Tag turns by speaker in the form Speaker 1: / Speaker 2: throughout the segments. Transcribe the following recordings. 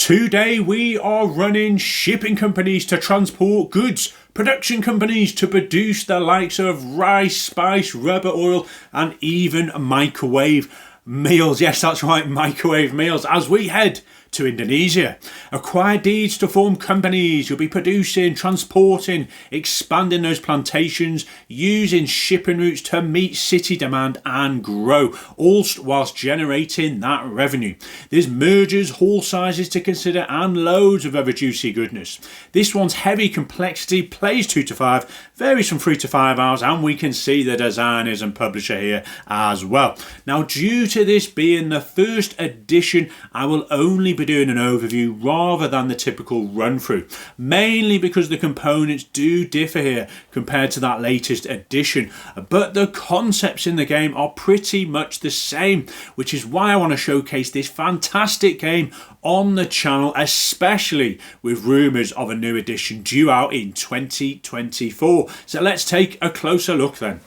Speaker 1: Today we are running shipping companies to transport goods, production companies to produce the likes of rice, spice, rubber, oil and even microwave meals. Yes, that's right, microwave meals, as we head to Indonesia. Acquire deeds to form companies. You'll be producing, transporting, expanding those plantations, using shipping routes to meet city demand and grow, all whilst generating that revenue. There's mergers, haul sizes to consider and loads of other juicy goodness. This one's heavy complexity, plays 2 to 5, varies from 3 to 5 hours, and we can see the designers and publisher here as well. Now, due to this being the first edition, I will only be doing an overview rather than the typical run through, mainly because the components do differ here compared to that latest edition, but the concepts in the game are pretty much the same, which is why I want to showcase this fantastic game on the channel, especially with rumours of a new edition due out in 2024. So let's take a closer look then.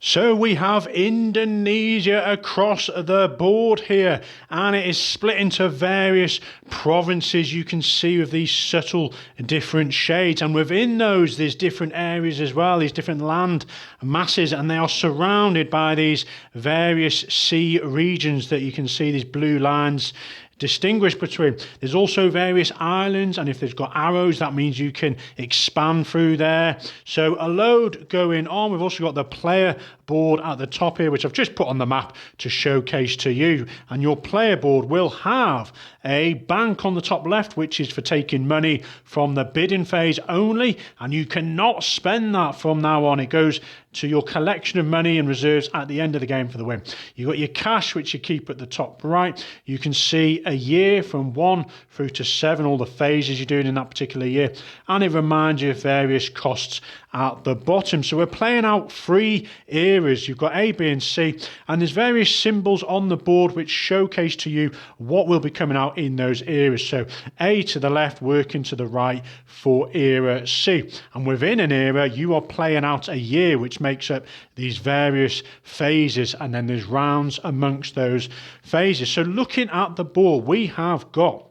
Speaker 1: So we have Indonesia across the board here, and it is split into various provinces. You can see with these subtle different shades, and within those there's different areas as well, these different land masses, and they are surrounded by these various sea regions that you can see these blue lines distinguish between. There's also various islands, and if they've got arrows, that means you can expand through there. So a load going on. We've also got the player board at the top here, which I've just put on the map to showcase to you. And your player board will have a bank on the top left, which is for taking money from the bidding phase only, and you cannot spend that from now on. It goes to your collection of money and reserves at the end of the game for the win. You've got your cash, which you keep at the top right. You can see a year from 1 through to 7, all the phases you're doing in that particular year, and it reminds you of various costs at the bottom. So we're playing out 3 eras. You've got A, B and C, and there's various symbols on the board which showcase to you what will be coming out in those eras. So A to the left, working to the right for era C, and within an era you are playing out a year, which makes up these various phases, and then there's rounds amongst those phases. So looking at the board, we have got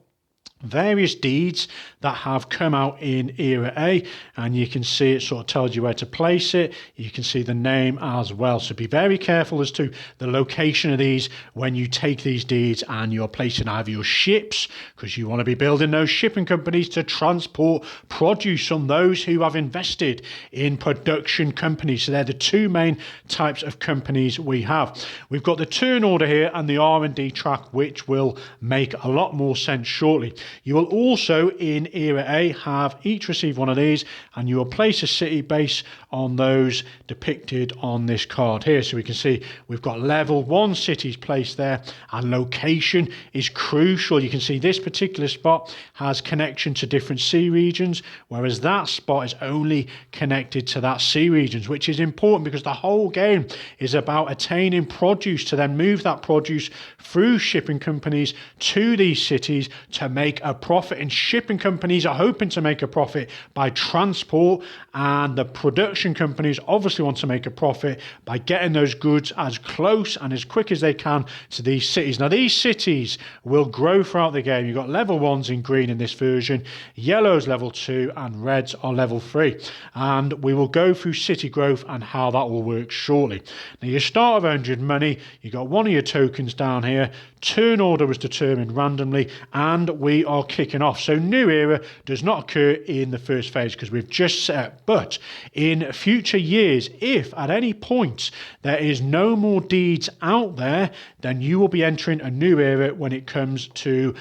Speaker 1: various deeds that have come out in era A, and you can see it sort of tells you where to place it. You can see the name as well, so be very careful as to the location of these when you take these deeds and you're placing either your ships, because you want to be building those shipping companies to transport produce from those who have invested in production companies. So they're the 2 main types of companies we have. We've got the turn order here and the R&D track, which will make a lot more sense shortly. You will also in era A have each receive one of these, and you will place a city base on those depicted on this card here. So we can see we've got level 1 cities placed there, and location is crucial. You can see this particular spot has connection to different sea regions, whereas that spot is only connected to that sea regions, which is important because the whole game is about attaining produce to then move that produce through shipping companies to these cities to make a profit. And shipping companies are hoping to make a profit by transport, and the production companies obviously want to make a profit by getting those goods as close and as quick as they can to these cities. Now these cities will grow throughout the game. You've got level 1s in green in this version, yellows level 2 and reds are level 3, and we will go through city growth and how that will work shortly. Now you start with 100 money, you got one of your tokens down here, turn order was determined randomly, and we are kicking off. So new era does not occur in the first phase because we've just set up, but in future years, if at any point there is no more deeds out there, then you will be entering a new era when it comes to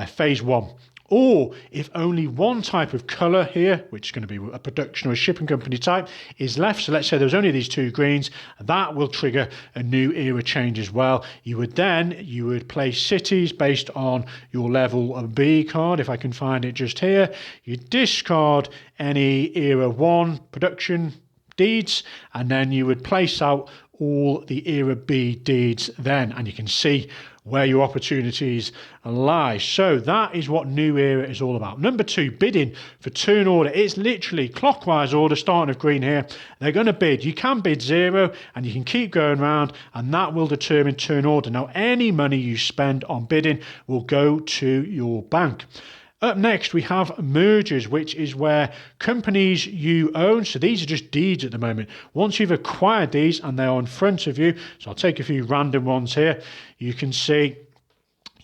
Speaker 1: phase 1. Or if only one type of colour here, which is going to be a production or a shipping company type, is left, so let's say there's only these 2 greens, that will trigger a new era change as well. You would place cities based on your level B card, if I can find it just here. You discard any era 1 production deeds, and then you would place out
Speaker 2: all the Era B deeds then, and you can see where your opportunities lie. So that is what New Era is all about. Number 2, bidding for turn order. It's literally clockwise order, starting of green here. They're going to bid. You can bid 0 and you can keep going around, and that will determine turn order. Now, any money you spend on bidding will go to your bank. Up next, we have mergers, which is where companies you own, so these are just deeds at the moment. Once you've acquired these and they're in front of you, so I'll take a few random ones here, you can see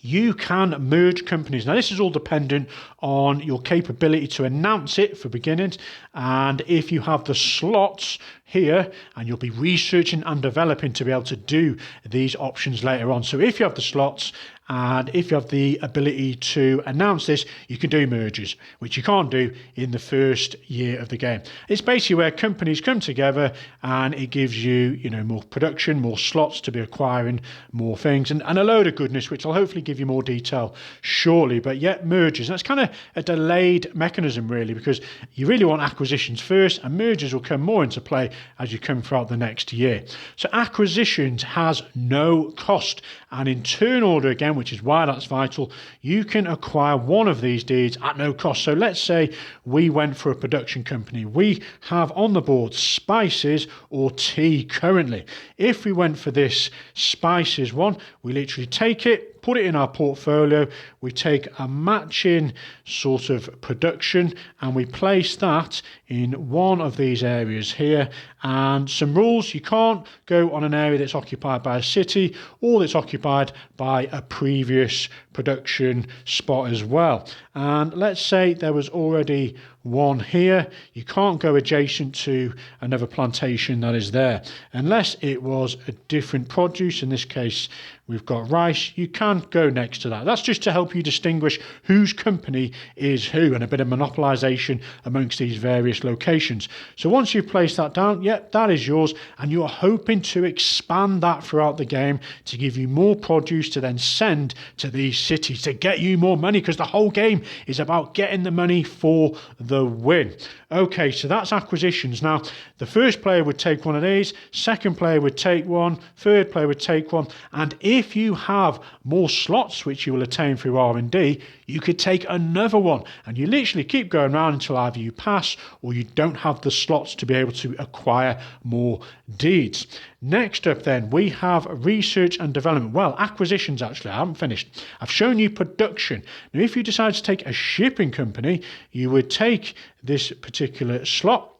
Speaker 2: you can merge companies. Now, this is all dependent on your capability to announce it for beginnings, and if you have the slots here, and you'll be researching and developing to be able to do these options later on. So if you have the slots and if you have the ability to announce this, you can do mergers, which you can't do in the first year of the game. It's basically where companies come together and it gives you, more production, more slots to be acquiring more things, and a load of goodness, which I'll hopefully give you more detail shortly. But yet mergers, that's kind of a delayed mechanism really, because you really want acquisitions first, and mergers will come more into play as you come throughout the next year. So acquisitions has no cost, and in turn order again, which is why that's vital, you can acquire one of these deeds at no cost. So let's say we went for a production company. We have on the board spices or tea currently. If we went for this spices one, we literally take it, put it in our portfolio, we take a matching sort of production and we place that in one of these areas here. And some rules: you can't go on an area that's occupied by a city or that's occupied by a previous production spot as well. And let's say there was already one here, you can't go adjacent to another plantation that is there unless it was a different produce. In this case we've got rice. You can't go next to that. That's just to help you distinguish whose company is who, and a bit of monopolisation amongst these various locations. So once you've placed that down, yep, that is yours, and you're hoping to expand that throughout the game to give you more produce to then send to these cities to get you more money, because the whole game is about getting the money for the win. Okay, so that's acquisitions. Now, the first player would take one of these, second player would take one, third player would take one, and if you have more slots which you will attain through R&D, you could take another one, and you literally keep going around until either you pass or you don't have the slots to be able to acquire more deeds. Next up then, we have research and development. Well, acquisitions actually, I haven't finished. I've shown you production. Now, if you decide to take a shipping company, you would take this particular slot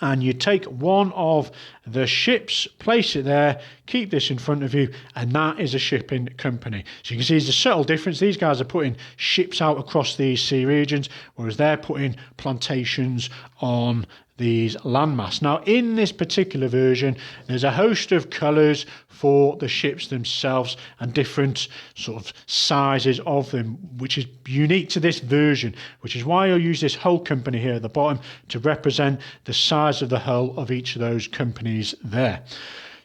Speaker 2: and you take one of the ships, place it there, keep this in front of you, and that is a shipping company. So you can see there's a subtle difference. These guys are putting ships out across these sea regions, whereas they're putting plantations on these landmass. Now, in this particular version, there's a host of colours for the ships themselves and different sort of sizes of them, which is unique to this version, which is why I'll use this hull company here at the bottom to represent the size of the hull of each of those companies there.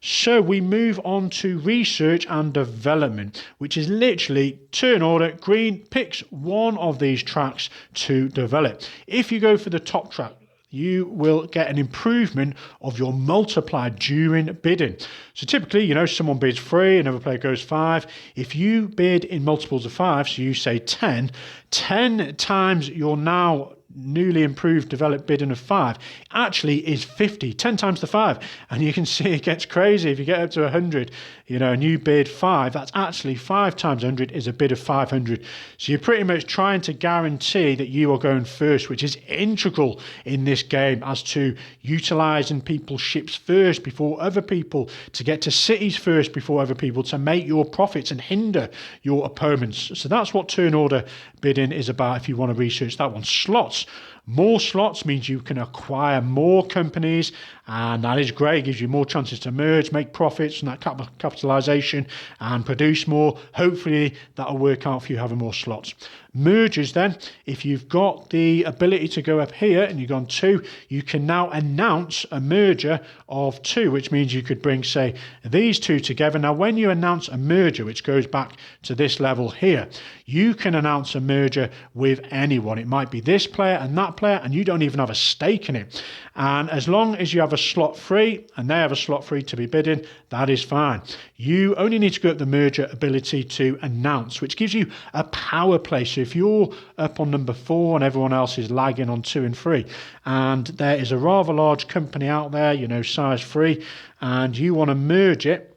Speaker 2: So we move on to research and development, which is literally turn order. Green picks one of these tracks to develop. If you go for the top track, you will get an improvement of your multiplier during bidding. So typically, someone bids 3, another player goes 5. If you bid in multiples of 5, so you say 10 times your now newly improved developed bidding of 5 actually is 50, 10 times the 5. And you can see it gets crazy. If you get up to 100, and you bid 5, that's actually 5 times 100 is a bid of 500. So you're pretty much trying to guarantee that you are going first, which is integral in this game as to utilising people's ships first before other people, to get to cities first before other people, to make your profits and hinder your opponents. So that's what turn order bidding is about if you want to research that one. Slots. More slots means you can acquire more companies, and that is great. It gives you more chances to merge, make profits from that capitalisation and produce more. Hopefully that'll work out for you having more slots. Mergers then, if you've got the ability to go up here and you've gone 2, you can now announce a merger of 2, which means you could bring, say, these 2 together. Now, when you announce a merger, which goes back to this level here, you can announce a merger with anyone. It might be this player and that that player and you don't even have a stake in it. And as long as you have a slot free and they have a slot free to be bidding, that is fine. You only need to go up the merger ability to announce, which gives you a power play. So if you're up on number 4 and everyone else is lagging on 2 and 3, and there is a rather large company out there, size 3, and you want to merge it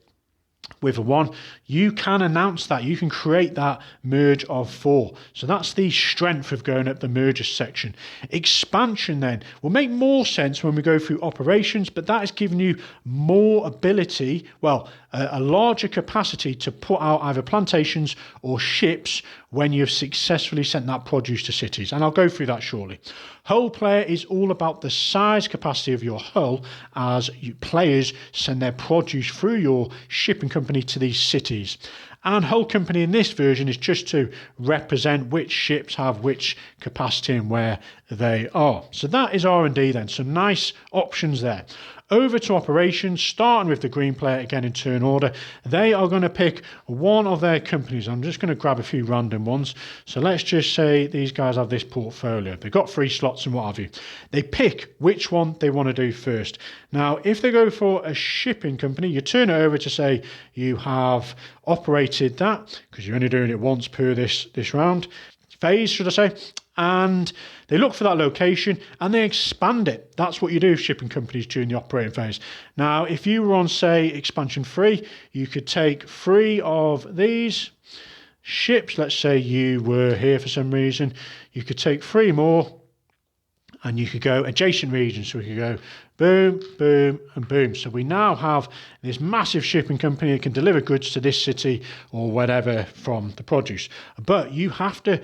Speaker 2: with a 1, you can announce that. You can create that merge of 4. So that's the strength of going up the merger section. Expansion then will make more sense when we go through operations, but that is giving you more ability, a larger capacity to put out either plantations or ships when you've successfully sent that produce to cities. And I'll go through that shortly. Hull player is all about the size capacity of your hull as players send their produce through your shipping company to these cities. And hull company in this version is just to represent which ships have which capacity and where they are. So that is R&D then. Some nice options there. Over to operations, starting with the green player again in turn order. They are going to pick one of their companies. I'm just going to grab a few random ones. So let's just say these guys have this portfolio. They've got 3 slots and what have you. They pick which one they want to do first. Now, if they go for a shipping company, you turn it over to say you have operated that, because you're only doing it once per this round. Phase, should I say, and they look for that location and they expand it. That's what you do with shipping companies during the operating phase. Now, if you were on, say, expansion 3, you could take 3 of these ships. Let's say you were here for some reason. You could take 3 more and you could go adjacent regions. So we could go boom, boom, and boom. So we now have this massive shipping company that can deliver goods to this city or whatever from the produce. But you have to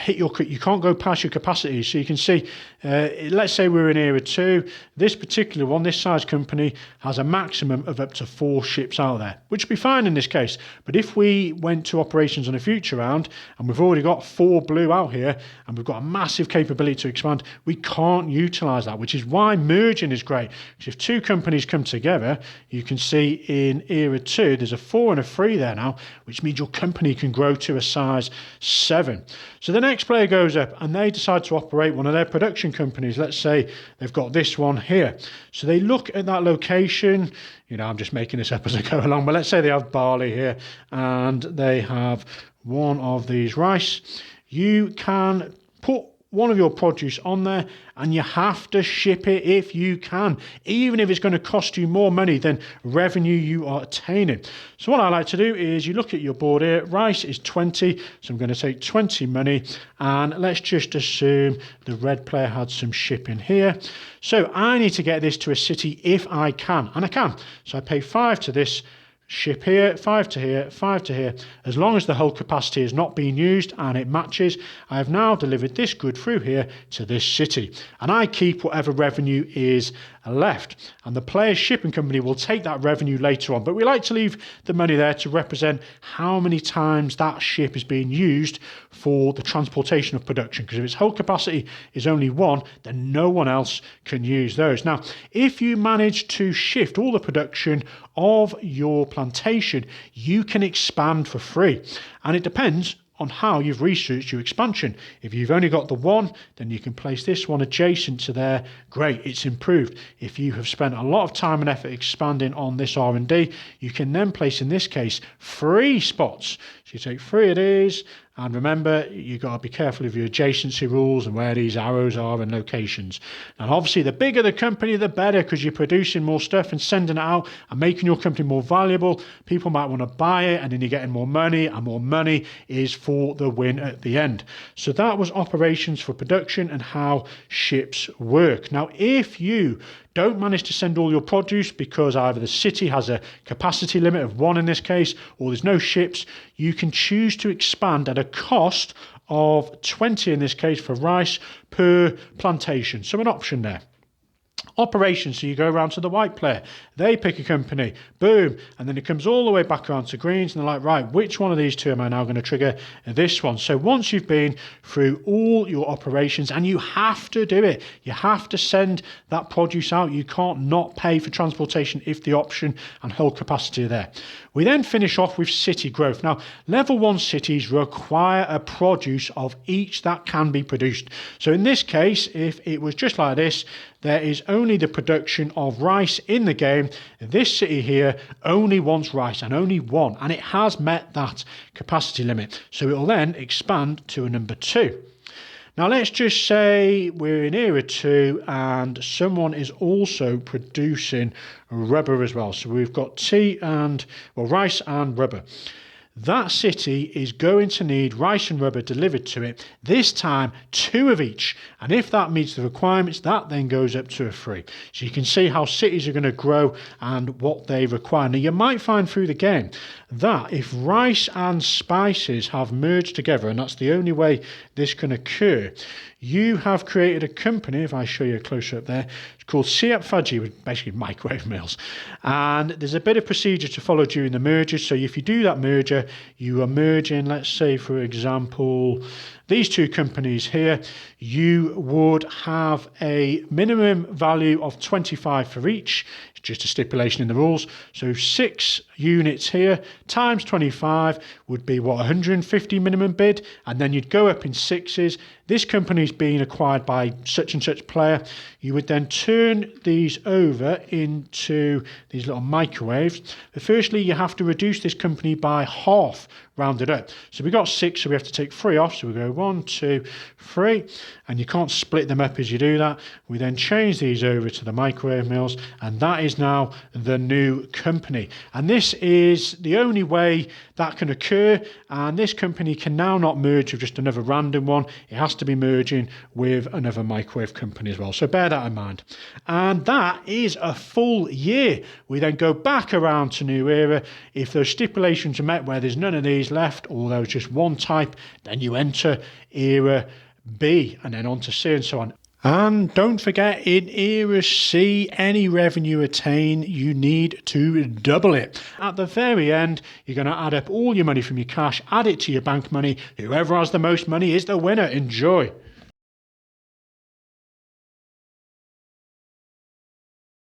Speaker 2: you can't go past your capacity. So you can see, let's say we're in era 2. This particular one, this size company, has a maximum of up to 4 ships out there, which would be fine in this case. But if we went to operations on a future round and we've already got 4 blue out here and we've got a massive capability to expand, we can't utilize that, which is why merging is great. Because if 2 companies come together, you can see in era 2, there's a 4 and a 3 there now, which means your company can grow to a size 7. So the next player goes up and they decide to operate one of their production companies. Let's say they've got this one here. So they look at that location. I'm just making this up as I go along, but let's say they have barley here and they have one of these rice. You can put one of your produce on there and you have to ship it if you can, even if it's going to cost you more money than revenue you are attaining. So what I like to do is you look at your board here. Rice is 20, so I'm going to take 20 money, and let's just assume the red player had some shipping here. So I need to get this to a city if I can, and I can. So I pay 5 to this ship here, 5 to here, 5 to here. As long as the hull capacity is not being used and it matches, I have now delivered this good through here to this city. And I keep whatever revenue is left. And the player's shipping company will take that revenue later on. But we like to leave the money there to represent how many times that ship is being used for the transportation of production. Because if its hull capacity is only 1, then no one else can use those. Now, if you manage to shift all the production of your plantation, you can expand for free. And it depends on how you've researched your expansion. If you've only got the 1, then you can place this one adjacent to there. Great, it's improved. If you have spent a lot of time and effort expanding on this R&D, you can then place, in this case, 3 spots. So you take 3 of these, and remember, you've got to be careful of your adjacency rules and where these arrows are and locations. And obviously, the bigger the company, the better, because you're producing more stuff and sending it out and making your company more valuable. People might want to buy it, and then you're getting more money, and more money is for the win at the end. So that was operations for production and how ships work. Now, if you don't manage to send all your produce because either the city has a capacity limit of 1 in this case, or there's no ships, you can choose to expand at a cost of 20 in this case for rice per plantation. So an option there. Operations, so you go around to the white player, they pick a company, boom, and then it comes all the way back around to greens, and they're like, right, which one of these two am I now going to trigger? This one. So once you've been through all your operations, and you have to do it, you have to send that produce out, you can't not pay for transportation if the option and hull capacity are there. We then finish off with city growth. Now, level 1 cities require a produce of each that can be produced. So in this case, if it was just like this, there is only the production of rice in the game. This city here only wants rice, and only one, and it has met that capacity limit. So it will then expand to a number 2. Now let's just say we're in era 2 and someone is also producing rubber as well. So we've got rice and rubber. That city is going to need rice and rubber delivered to it, this time 2 of each. And if that meets the requirements, that then goes up to a 3. So you can see how cities are going to grow and what they require. Now you might find through the game that if rice and spices have merged together, and that's the only way this can occur, you have created a company, if I show you a closer up there, it's called Siap Faji, with basically microwave meals. And there's a bit of procedure to follow during the merger. So if you do that merger, you are merging, let's say, for example, these 2 companies here, you would have a minimum value of 25 for each. It's just a stipulation in the rules. So 6 units here times 25 would be 150 minimum bid, and then you'd go up in 6s. This company's being acquired by such and such player. You would then turn these over into these little microwaves. But firstly, you have to reduce this company by half, rounded up. So we got 6, so we have to take 3 off. So we go 1, 2, 3, and you can't split them up as you do that. We then change these over to the microwave mills, and that is now the new company. And this is the only way that can occur, and this company can now not merge with just another random one. It has to be merging with another microwave company as well. So bear that in mind. And that is a full year. We then go back around to new era. If those stipulations are met where there's none of these left, or there's just one type, then you enter era B and then on to C and so on. And don't forget, in era C, any revenue attained, you need to double it. At the very end, you're going to add up all your money from your cash, add it to your bank money. Whoever has the most money is the winner. Enjoy.